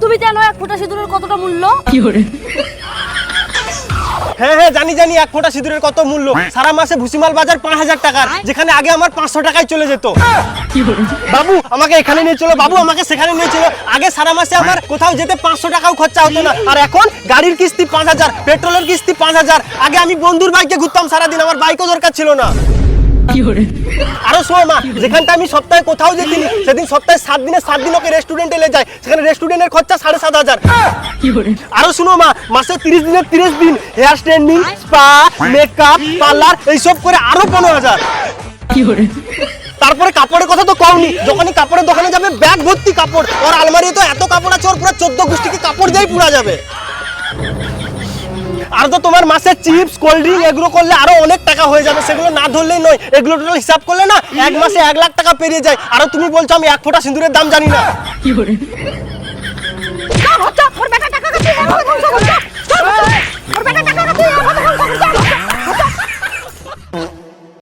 তুমি জানো এক ফোঁটা সিঁদুরের কতটা মূল্য? হ্যাঁ হ্যাঁ জানি জানি, এক ফোঁটা সিঁদুরের কত মূল্য। সারা মাসে ভুসিমাল বাজার 5,000 টাকার, যেখানে আগে আমার 500 টাকায় চলে যেত। বাবু আমাকে এখানে নিয়ে চলো, বাবু আমাকে সেখানে নিয়ে চলো। আগে সারা মাসে আমার কোথাও যেতে 500 টাকাও খরচা হতো না, আর এখন গাড়ির কিস্তি 5,000, পেট্রোলের কিস্তি 5,000। আগে আমি বন্ধুর বাইকে ঘুরতাম সারাদিন, আমার বাইকও দরকার ছিল না। আরো শোনো মা, যেখানটা আমি সপ্তাহে কোথাও যেতিনি, সেদিন সপ্তাহে 7 দিনে 7 দিন ওকে রেস্টুরেন্টে নিয়ে যায়, সেখানে রেস্টুরেন্টের খরচা 7,500। আরো শুনো মা, মাসে 30 দিনের 30 দিন hair straightening, spa, makeup, parlour এইসব করে আরো 15,000। তারপরে কাপড়ের কথা তো কওনি, যখনই কাপড়ের দোকানে যাবে ব্যাগ ভর্তি কাপড়, ওর আলমারি তো এত কাপড় আছে, ওর পুরো 14 গোষ্ঠীকে কাপড় দিয়েই পুরা যাবে। আর তো তোমার মাসে চিপস, কোল্ড ড্রিঙ্ক এগুলো করলে আরো অনেক টাকা হয়ে যাবে, সেগুলো না ধরলেই নয়। এগুলো টোটাল হিসাব করলে না এক মাসে 1 লাখ টাকা পেরিয়ে যায়। আর তুমি বলছো আমি এক ফোঁটা সিঁদুরের দাম জানি না।